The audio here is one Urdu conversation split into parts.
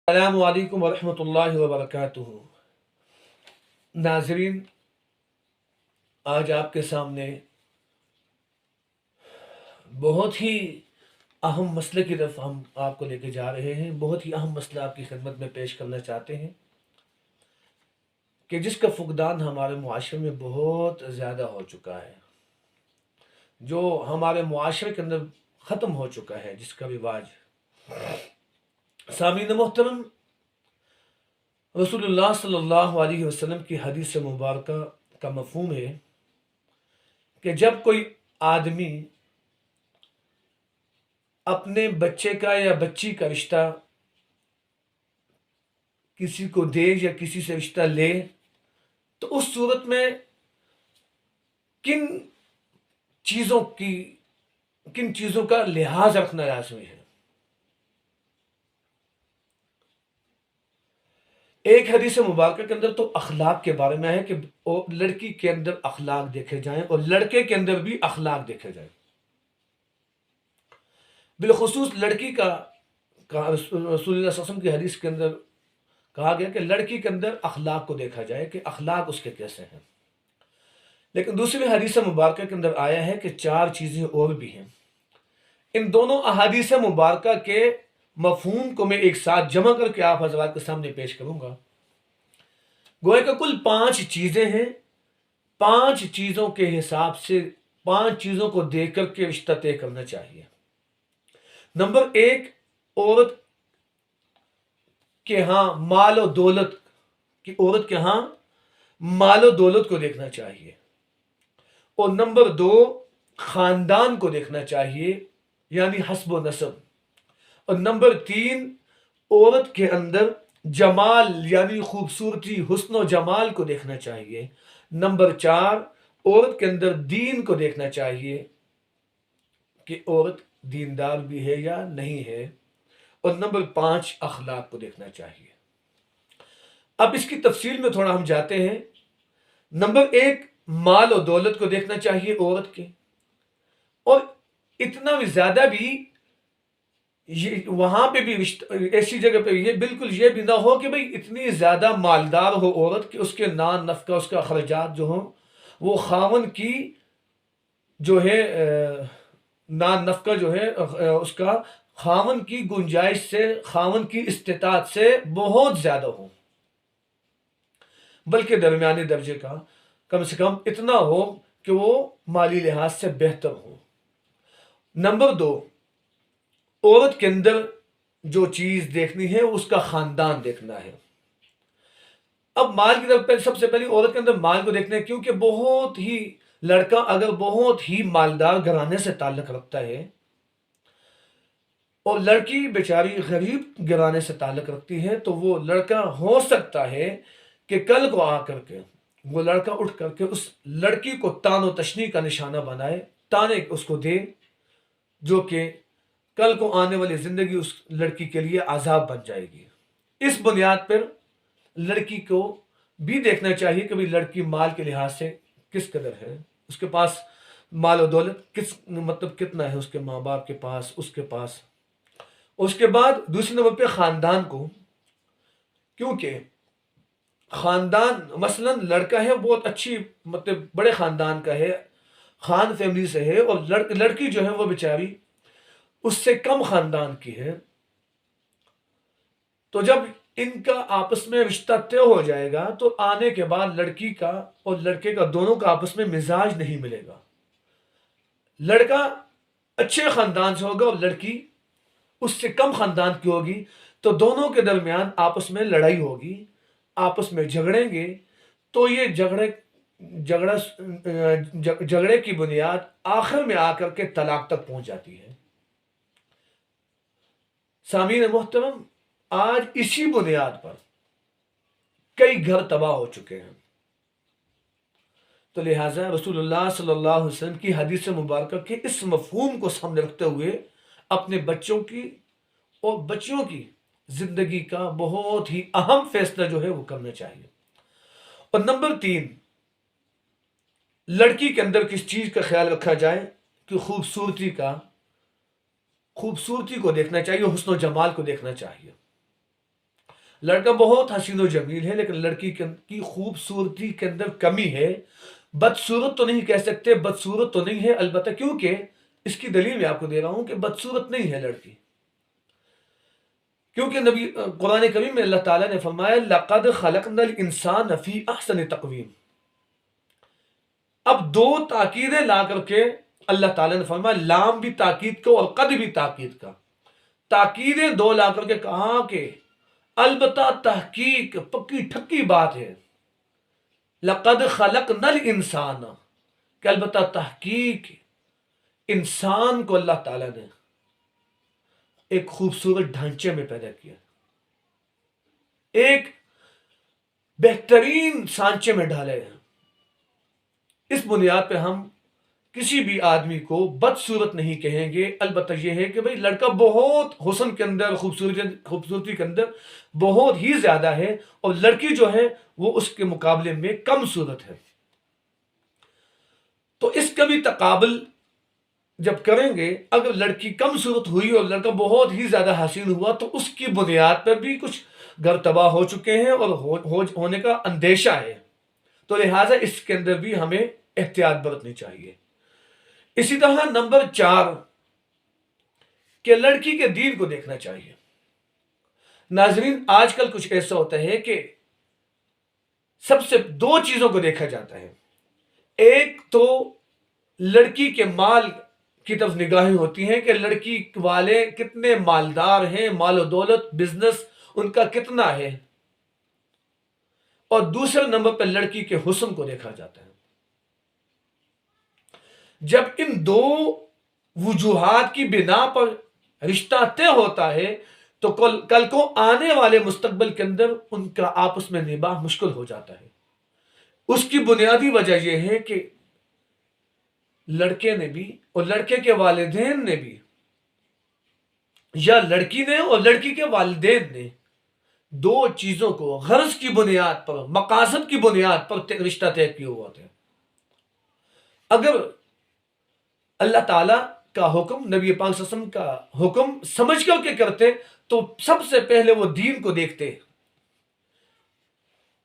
السلام علیکم ورحمۃ اللہ وبرکاتہ۔ ناظرین، آج آپ کے سامنے بہت ہی اہم مسئلے کی طرف ہم آپ کو لے کے جا رہے ہیں۔ بہت ہی اہم مسئلہ آپ کی خدمت میں پیش کرنا چاہتے ہیں کہ جس کا فقدان ہمارے معاشرے میں بہت زیادہ ہو چکا ہے، جو ہمارے معاشرے کے اندر ختم ہو چکا ہے، جس کا رواج۔ سامعین محترم، رسول اللہ صلی اللہ علیہ وسلم کی حدیث مبارکہ کا مفہوم ہے کہ جب کوئی آدمی اپنے بچے کا یا بچی کا رشتہ کسی کو دے یا کسی سے رشتہ لے، تو اس صورت میں کن چیزوں کا لحاظ رکھنا لازمی ہے۔ ایک حدیث مبارکہ کے اندر تو اخلاق کے بارے میں ہے کہ لڑکی کے اندر اخلاق دیکھے جائیں اور لڑکے کے اندر بھی اخلاق دیکھے جائیں۔ بالخصوص لڑکی کا رسول اللہ صلی اللہ علیہ وسلم کی حدیث کے اندر کہا گیا کہ لڑکی کے اندر اخلاق کو دیکھا جائے کہ اخلاق اس کے کیسے ہیں۔ لیکن دوسری حدیث مبارکہ کے اندر آیا ہے کہ 4 چیزیں اور بھی ہیں۔ ان دونوں احادیث مبارکہ کے مفہوم کو میں ایک ساتھ جمع کر کے آپ حضرات کے سامنے پیش کروں گا۔ گویا کہ کل 5 چیزیں ہیں۔ 5 چیزوں کے حساب سے 5 چیزوں کو دیکھ کر کے رشتہ طے کرنا چاہیے۔ نمبر 1، عورت کے ہاں مال و دولت کو دیکھنا چاہیے۔ اور نمبر 2، خاندان کو دیکھنا چاہیے، یعنی حسب و نسب۔ اور نمبر 3، عورت کے اندر جمال یعنی خوبصورتی، حسن و جمال کو دیکھنا چاہیے۔ نمبر 4، عورت کے اندر دین کو دیکھنا چاہیے کہ عورت دیندار بھی ہے یا نہیں ہے۔ اور نمبر 5، اخلاق کو دیکھنا چاہیے۔ اب اس کی تفصیل میں تھوڑا ہم جاتے ہیں۔ نمبر 1، مال و دولت کو دیکھنا چاہیے عورت کے، اور اتنا بھی زیادہ بھی وہاں پہ بھی ایسی جگہ پہ بالکل یہ بھی نہ ہو کہ بھئی اتنی زیادہ مالدار ہو عورت کہ اس کے نان نفقہ، اس کا اخراجات جو ہوں وہ خاون کی جو ہے نان نفقہ جو ہے اس کا خاون کی گنجائش سے، خاون کی استطاعت سے بہت زیادہ ہو، بلکہ درمیانے درجے کا کم سے کم اتنا ہو کہ وہ مالی لحاظ سے بہتر ہو۔ نمبر 2، عورت کے اندر جو چیز دیکھنی ہے اس کا خاندان دیکھنا ہے۔ اب مال کی طرف سب سے پہلے عورت کے اندر مال کو دیکھنا ہے، کیونکہ بہت ہی لڑکا اگر بہت ہی مالدار گھرانے سے تعلق رکھتا ہے اور لڑکی بیچاری غریب گھرانے سے تعلق رکھتی ہے، تو وہ لڑکا ہو سکتا ہے کہ کل کو آ کر کے وہ لڑکا اٹھ کر کے اس لڑکی کو تان و تشنی کا نشانہ بنائے، تانے اس کو دے، جو کہ کل کو آنے والی زندگی اس لڑکی کے لیے عذاب بن جائے گی۔ اس بنیاد پر لڑکی کو بھی دیکھنا چاہیے کہ بھی لڑکی مال کے لحاظ سے کس قدر ہے، اس کے پاس مال و دولت کتنا ہے، اس کے ماں باپ کے پاس، اس کے پاس۔ اس کے بعد دوسرے نمبر پہ خاندان کو، کیونکہ خاندان مثلا لڑکا ہے بہت اچھی بڑے خاندان کا ہے، خان فیملی سے ہے، اور لڑکی جو ہے وہ بیچاری اس سے کم خاندان کی ہے، تو جب ان کا آپس میں رشتہ طے ہو جائے گا تو آنے کے بعد لڑکی کا اور لڑکے کا دونوں کا آپس میں مزاج نہیں ملے گا۔ لڑکا اچھے خاندان سے ہوگا اور لڑکی اس سے کم خاندان کی ہوگی، تو دونوں کے درمیان آپس میں لڑائی ہوگی، آپس میں جھگڑیں گے، تو یہ جھگڑے کی بنیاد آخر میں آ کر کے طلاق تک پہنچ جاتی ہے۔ سامعین محترم، آج اسی بنیاد پر کئی گھر تباہ ہو چکے ہیں۔ تو لہٰذا رسول اللہ صلی اللہ علیہ وسلم کی حدیث مبارکہ کے اس مفہوم کو سامنے رکھتے ہوئے اپنے بچوں کی اور بچیوں کی زندگی کا بہت ہی اہم فیصلہ جو ہے وہ کرنا چاہیے۔ اور نمبر 3، لڑکی کے اندر کس چیز کا خیال رکھا جائے کہ خوبصورتی کو دیکھنا چاہیے، حسن و جمال کو دیکھنا چاہیے۔ لڑکا بہت حسین و جمیل ہے لیکن لڑکی کی خوبصورتی کے اندر کمی ہے. بدصورت تو نہیں کہہ سکتے، بدصورت تو نہیں ہے البتہ، کیونکہ اس کی دلیل میں آپ کو دے رہا ہوں کہ بدصورت نہیں ہے لڑکی، کیونکہ نبی قرآن کریم میں اللہ تعالیٰ نے فرمایا لَقَدْ خَلَقْنَا الْإِنسَانَ فِي أَحْسَنِ تَقْوِيمٍ. اب دو تاکیدیں لا کر کے اللہ تعالیٰ نے فرمایا، لام بھی تاکید کا اور قد بھی تاکید کا، تاکیدیں دو لا کر کے کہا کہ البتہ تحقیق پکی ٹھکی بات ہے. لقد خلقنا الانسان، کہ البتہ تحقیق انسان کو اللہ تعالیٰ نے ایک خوبصورت ڈھانچے میں پیدا کیا، ایک بہترین سانچے میں ڈالے ہیں. اس بنیاد پہ ہم کسی بھی آدمی کو بدصورت نہیں کہیں گے، البتہ یہ ہے کہ بھئی لڑکا بہت حسن کے اندر، خوبصورتی کے اندر بہت ہی زیادہ ہے، اور لڑکی جو ہے وہ اس کے مقابلے میں کم صورت ہے. تو اس کا بھی تقابل جب کریں گے، اگر لڑکی کم صورت ہوئی اور لڑکا بہت ہی زیادہ حسین ہوا تو اس کی بنیاد پر بھی کچھ گھر تباہ ہو چکے ہیں اور ہونے کا اندیشہ ہے. تو لہٰذا اس کے اندر بھی ہمیں احتیاط برتنی چاہیے. اسی طرح نمبر 4 کہ لڑکی کے دین کو دیکھنا چاہیے. ناظرین، آج کل کچھ ایسا ہوتا ہے کہ سب سے 2 چیزوں کو دیکھا جاتا ہے. ایک تو لڑکی کے مال کی طرف نگاہیں ہوتی ہیں کہ لڑکی والے کتنے مالدار ہیں، مال و دولت، بزنس ان کا کتنا ہے، اور دوسرے نمبر پر لڑکی کے حسن کو دیکھا جاتا ہے. جب ان 2 وجوہات کی بنا پر رشتہ طے ہوتا ہے تو کل کو آنے والے مستقبل کے اندر ان کا آپس میں نباہ مشکل ہو جاتا ہے. اس کی بنیادی وجہ یہ ہے کہ لڑکے نے بھی اور لڑکے کے والدین نے بھی، یا لڑکی نے اور لڑکی کے والدین نے 2 چیزوں کو غرض کی بنیاد پر، مقاصد کی بنیاد پر رشتہ طے کیا ہوا تھا. اگر اللہ تعالیٰ کا حکم، نبی پاک صلی اللہ علیہ وسلم کا حکم سمجھ کر کے کرتے تو سب سے پہلے وہ دین کو دیکھتے،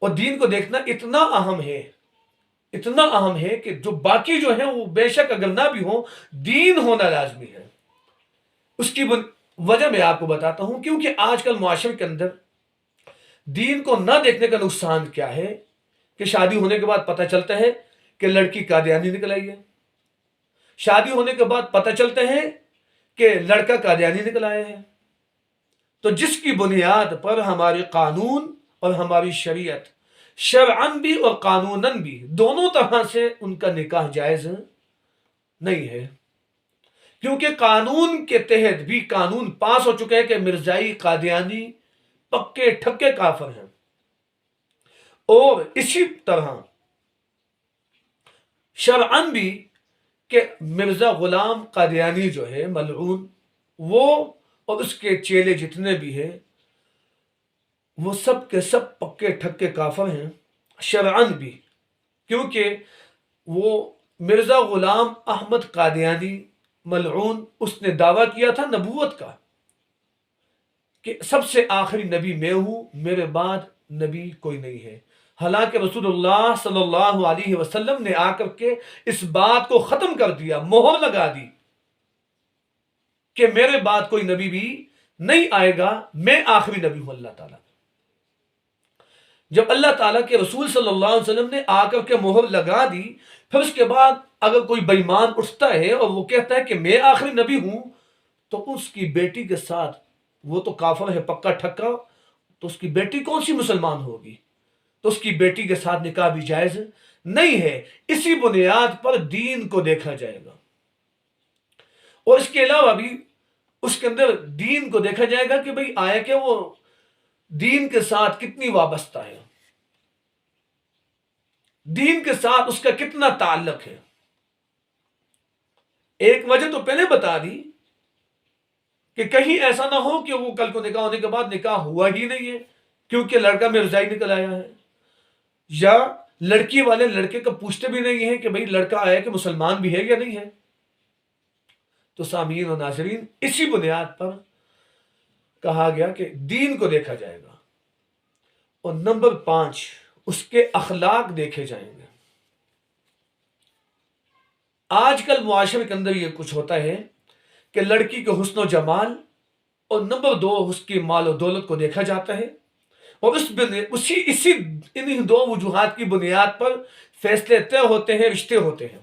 اور دین کو دیکھنا اتنا اہم ہے کہ جو باقی جو ہیں وہ بے شک اگر نہ بھی ہوں، دین ہونا لازمی ہے. اس کی وجہ میں آپ کو بتاتا ہوں، کیونکہ آج کل معاشرے کے اندر دین کو نہ دیکھنے کا نقصان کیا ہے کہ شادی ہونے کے بعد پتہ چلتا ہے کہ لڑکی قادیانی نکل آئی ہے، شادی ہونے کے بعد پتہ چلتا ہے کہ لڑکا قادیانی نکل آیا ہے. تو جس کی بنیاد پر ہمارے قانون اور ہماری شریعت شرعاً بھی اور قانوناً بھی دونوں طرح سے ان کا نکاح جائز نہیں ہے، کیونکہ قانون کے تحت بھی قانون پاس ہو چکا ہے کہ مرزائی قادیانی پکے ٹھکے کافر ہیں. اور اسی طرح شرعاً بھی کہ مرزا غلام قادیانی جو ہے ملعون، وہ اور اس کے چیلے جتنے بھی ہیں وہ سب کے سب پکے ٹھکے کافر ہیں شرعاً بھی، کیونکہ وہ مرزا غلام احمد قادیانی ملعون، اس نے دعویٰ کیا تھا نبوت کا کہ سب سے آخری نبی میں ہوں، میرے بعد نبی کوئی نہیں ہے. حالانکہ رسول اللہ صلی اللہ علیہ وسلم نے آ کر کے اس بات کو ختم کر دیا، مہر لگا دی کہ میرے بعد کوئی نبی بھی نہیں آئے گا، میں آخری نبی ہوں. اللہ تعالیٰ جب اللہ تعالیٰ کے رسول صلی اللہ علیہ وسلم نے آ کر کے مہر لگا دی، پھر اس کے بعد اگر کوئی بے ایمان اٹھتا ہے اور وہ کہتا ہے کہ میں آخری نبی ہوں، تو اس کی بیٹی کے ساتھ، وہ تو کافر ہے پکا ٹھکا، تو اس کی بیٹی کون سی مسلمان ہوگی؟ تو اس کی بیٹی کے ساتھ نکاح بھی جائز نہیں ہے. اسی بنیاد پر دین کو دیکھا جائے گا، اور اس کے علاوہ بھی اس کے اندر دین کو دیکھا جائے گا کہ بھئی آیا کہ وہ دین کے ساتھ کتنی وابستہ ہے، دین کے ساتھ اس کا کتنا تعلق ہے. ایک وجہ تو پہلے بتا دی کہ کہیں ایسا نہ ہو کہ وہ کل کو نکاح ہونے کے بعد نکاح ہوا ہی نہیں ہے کیونکہ لڑکا مرزائی نکل آیا ہے، یا لڑکی والے لڑکے کو پوچھتے بھی نہیں ہیں کہ بھئی لڑکا آیا کہ مسلمان بھی ہے یا نہیں ہے. تو سامعین و ناظرین، اسی بنیاد پر کہا گیا کہ دین کو دیکھا جائے گا. اور نمبر 5 اس کے اخلاق دیکھے جائیں گے۔ آج کل معاشرے کے اندر یہ کچھ ہوتا ہے کہ لڑکی کے حسن و جمال اور نمبر 2 اس کی مال و دولت کو دیکھا جاتا ہے، اور انہی دو وجوہات کی بنیاد پر فیصلے طے ہوتے ہیں، رشتے ہوتے ہیں۔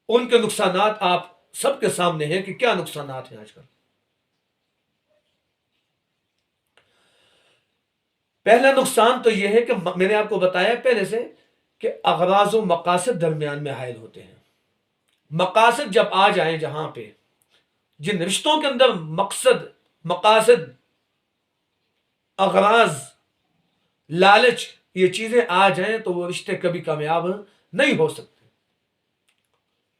ان کے نقصانات آپ سب کے سامنے ہیں کہ کیا نقصانات ہیں آج کل۔ پہلا نقصان تو یہ ہے کہ میں نے آپ کو بتایا پہلے سے کہ اغراض و مقاصد درمیان میں حائل ہوتے ہیں۔ مقاصد جب آ جائیں، جہاں پہ جن رشتوں کے اندر مقاصد، اغراض، لالچ، یہ چیزیں آ جائیں تو وہ رشتے کبھی کامیاب نہیں ہو سکتے۔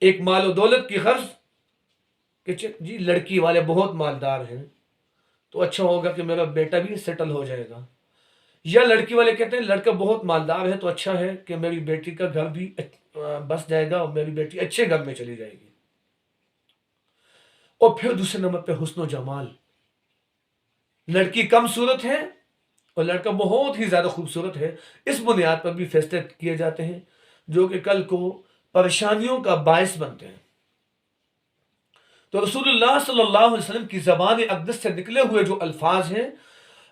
ایک مال و دولت کی غرض کہ جی لڑکی والے بہت مالدار ہیں تو اچھا ہوگا کہ میرا بیٹا بھی سیٹل ہو جائے گا، یا لڑکی والے کہتے ہیں لڑکا بہت مالدار ہے تو اچھا ہے کہ میری بیٹی کا گھر بھی بس جائے گا اور میری بیٹی اچھے گھر میں چلی جائے گی۔ اور پھر دوسرے نمبر پہ حسن و جمال، لڑکی کم صورت ہے اور لڑکا بہت ہی زیادہ خوبصورت ہے، اس بنیاد پر بھی فیصلے کیے جاتے ہیں جو کہ کل کو پریشانیوں کا باعث بنتے ہیں۔ تو رسول اللہ صلی اللہ علیہ وسلم کی زبان اقدس سے نکلے ہوئے جو الفاظ ہیں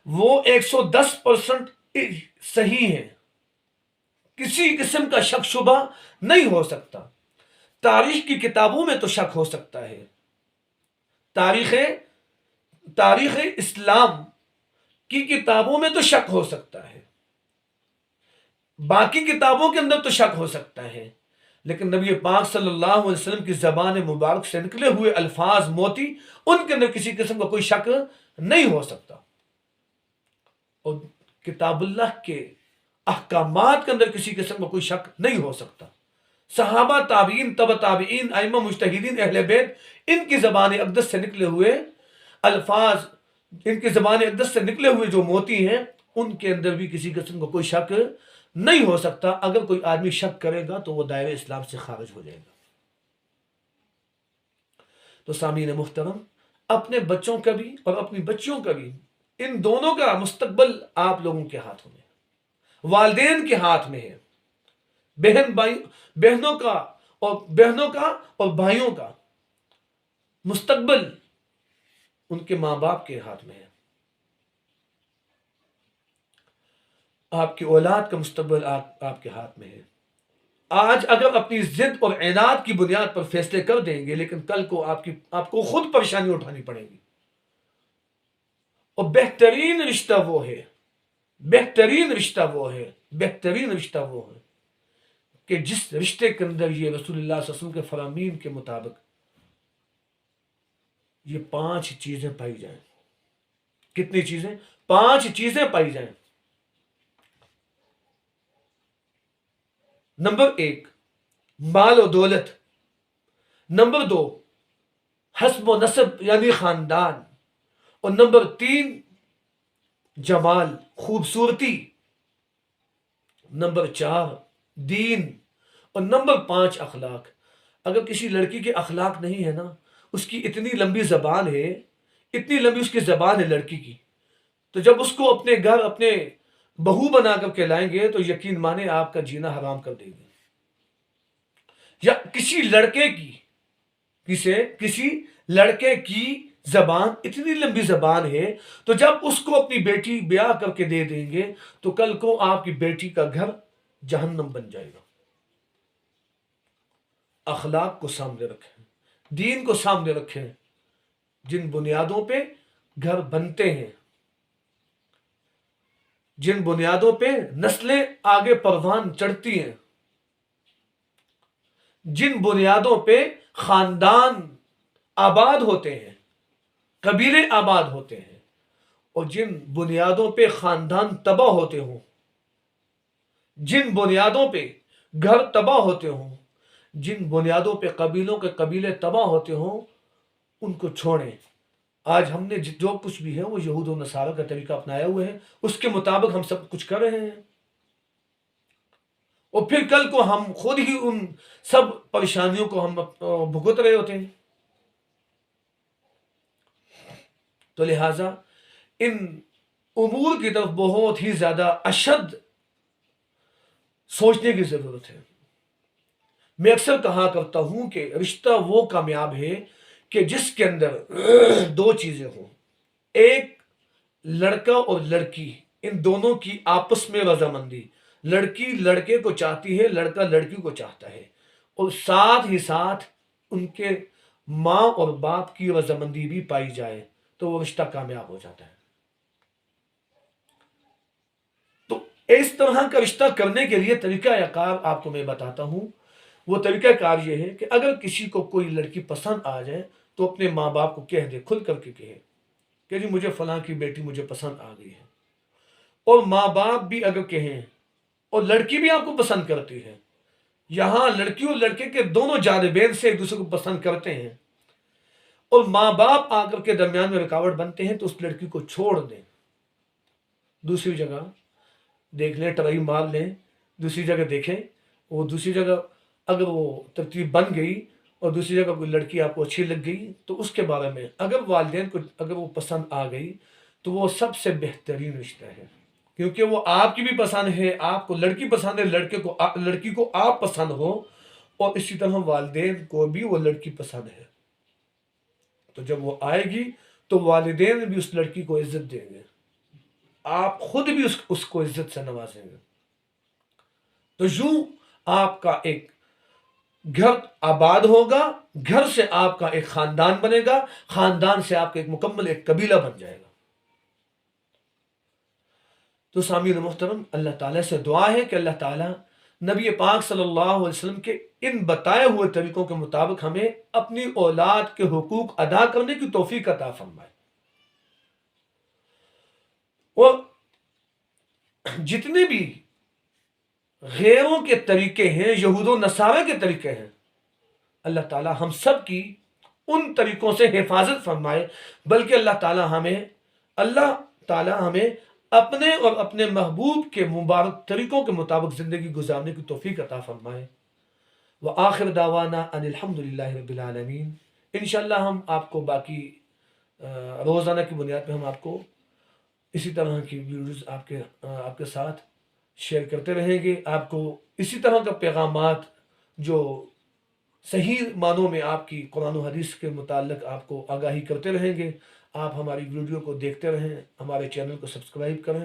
وہ 110% صحیح ہیں، کسی قسم کا شک شبہ نہیں ہو سکتا۔ تاریخ کی کتابوں میں تو شک ہو سکتا ہے، تاریخ اسلام کی کتابوں میں تو شک ہو سکتا ہے، باقی کتابوں کے اندر تو شک ہو سکتا ہے، لیکن نبی پاک صلی اللہ علیہ وسلم کی زبان مبارک سے نکلے ہوئے الفاظ موتی، ان کے اندر کسی قسم کا کوئی شک نہیں ہو سکتا۔ اور کتاب اللہ کے احکامات کے اندر کسی قسم کا کوئی شک نہیں ہو سکتا۔ صحابہ، تابعین، تبع تابعین، ائمہ مجتہدین، اہل بیت، ان کی زبان اقدس سے نکلے ہوئے الفاظ، ان کی زبان اقدس سے نکلے ہوئے جو موتی ہیں، ان کے اندر بھی کسی قسم کا کوئی شک نہیں ہو سکتا۔ اگر کوئی آدمی شک کرے گا تو وہ دائرہ اسلام سے خارج ہو جائے گا۔ تو سامعین محترم، اپنے بچوں کا بھی اور اپنی بچیوں کا بھی، ان دونوں کا مستقبل آپ لوگوں کے ہاتھوں میں ہے، والدین کے ہاتھ میں ہے، بہنوں کا اور بھائیوں کا مستقبل ان کے ماں باپ کے ہاتھ میں ہے۔ آپ کی اولاد کا مستقبل آپ کے ہاتھ میں ہے۔ آج اگر اپنی ضد اور عناد کی بنیاد پر فیصلے کر دیں گے، لیکن کل کو آپ کو خود پریشانی اٹھانی پڑے گی۔ اور بہترین رشتہ وہ ہے کہ جس رشتے کے اندر یہ رسول اللہ صلی اللہ علیہ وسلم کے فرامین کے مطابق یہ 5 چیزیں پائی جائیں۔ کتنی چیزیں؟ 5 چیزیں پائی جائیں۔ نمبر 1 مال و دولت، نمبر 2 حسب و نسب یعنی خاندان، اور نمبر 3 جمال، خوبصورتی، نمبر 4 دین، اور نمبر 5 اخلاق۔ اگر کسی لڑکی کے اخلاق نہیں ہے نا، اس کی اتنی لمبی زبان ہے، اتنی لمبی اس کی زبان ہے لڑکی کی، تو جب اس کو اپنے گھر اپنے بہو بنا کر کے لائیں گے تو یقین مانے آپ کا جینا حرام کر دیں گے۔ یا کسی لڑکے کی زبان اتنی لمبی زبان ہے، تو جب اس کو اپنی بیٹی بیاہ کر کے دے دیں گے تو کل کو آپ کی بیٹی کا گھر جہنم بن جائے گا۔ اخلاق کو سامنے رکھیں، دین کو سامنے رکھیں، جن بنیادوں پہ گھر بنتے ہیں، جن بنیادوں پہ نسلیں آگے پروان چڑھتی ہیں، جن بنیادوں پہ خاندان آباد ہوتے ہیں، قبیلے آباد ہوتے ہیں، اور جن بنیادوں پہ خاندان تباہ ہوتے ہوں، جن بنیادوں پہ گھر تباہ ہوتے ہوں، جن بنیادوں پہ قبیلوں کے قبیلے تباہ ہوتے ہوں، ان کو چھوڑیں۔ آج ہم نے جو کچھ بھی ہے وہ یہود و نصارہ کا طریقہ اپنایا ہوئے ہے، اس کے مطابق ہم سب کچھ کر رہے ہیں، اور پھر کل کو ہم خود ہی ان سب پریشانیوں کو ہم بھگت رہے ہوتے ہیں۔ تو لہٰذا ان امور کی طرف بہت ہی زیادہ اشد سوچنے کی ضرورت ہے۔ میں اکثر کہا کرتا ہوں کہ رشتہ وہ کامیاب ہے کہ جس کے اندر دو چیزیں ہوں، ایک لڑکا اور لڑکی، ان دونوں کی آپس میں رضامندی، لڑکی لڑکے کو چاہتی ہے، لڑکا لڑکی کو چاہتا ہے، اور ساتھ ہی ساتھ ان کے ماں اور باپ کی رضامندی بھی پائی جائے تو وہ رشتہ کامیاب ہو جاتا ہے۔ تو اس طرح کا رشتہ کرنے کے لیے طریقہ کار آپ کو میں بتاتا ہوں۔ وہ طریقہ کار یہ ہے کہ اگر کسی کو کوئی لڑکی پسند آ جائے تو اپنے ماں باپ کو کہہ دے، کھل کر کے کہے کہ جی مجھے فلاں کی بیٹی مجھے پسند آ گئی ہے۔ اور ماں باپ بھی اگر کہیں، اور لڑکی بھی آپ کو پسند کرتی ہے، یہاں لڑکی اور لڑکے کے دونوں جانبین سے ایک دوسرے کو پسند کرتے ہیں، اور ماں باپ آ کر کے درمیان میں رکاوٹ بنتے ہیں، تو اس لڑکی کو چھوڑ دیں، دوسری جگہ دیکھ لیں، ٹرائی مار لیں، دوسری جگہ دیکھیں۔ وہ دوسری جگہ اگر وہ ترتیب بن گئی اور دوسری جگہ کوئی لڑکی آپ کو اچھی لگ گئی تو اس کے بارے میں اگر والدین کو اگر وہ پسند آ گئی تو وہ سب سے بہترین رشتہ ہے، کیونکہ وہ آپ کی بھی پسند ہے، آپ کو لڑکی پسند ہے، لڑکی کو آپ پسند ہو، اور اسی طرح والدین کو بھی وہ لڑکی پسند ہے۔ تو جب وہ آئے گی تو والدین بھی اس لڑکی کو عزت دیں گے، آپ خود بھی اس کو عزت سے نوازیں گے۔ تو یوں آپ کا ایک گھر آباد ہوگا، گھر سے آپ کا ایک خاندان بنے گا، خاندان سے آپ کا ایک مکمل ایک قبیلہ بن جائے گا۔ تو سامعین محترم، اللہ تعالیٰ سے دعا ہے کہ اللہ تعالیٰ نبی پاک صلی اللہ علیہ وسلم کے ان بتائے ہوئے طریقوں کے مطابق ہمیں اپنی اولاد کے حقوق ادا کرنے کی توفیق عطا فرمائے، اور جتنے بھی غیروں کے طریقے ہیں، یہود و نصارہ کے طریقے ہیں، اللہ تعالیٰ ہم سب کی ان طریقوں سے حفاظت فرمائے، بلکہ اللہ تعالیٰ ہمیں اپنے اور اپنے محبوب کے مبارک طریقوں کے مطابق زندگی گزارنے کی توفیق عطا فرمائے۔ وآخر دعوانا ان الحمد للہ رب العالمین۔ انشاءاللہ ہم آپ کو باقی روزانہ کی بنیاد پہ ہم آپ کو اسی طرح کی ویڈیوز آپ کے ساتھ شیئر کرتے رہیں گے، آپ کو اسی طرح کا پیغامات جو صحیح معنوں میں آپ کی قرآن و حدیث کے متعلق آپ کو آگاہی کرتے رہیں گے۔ آپ ہماری ویڈیو کو دیکھتے رہیں، ہمارے چینل کو سبسکرائب کریں،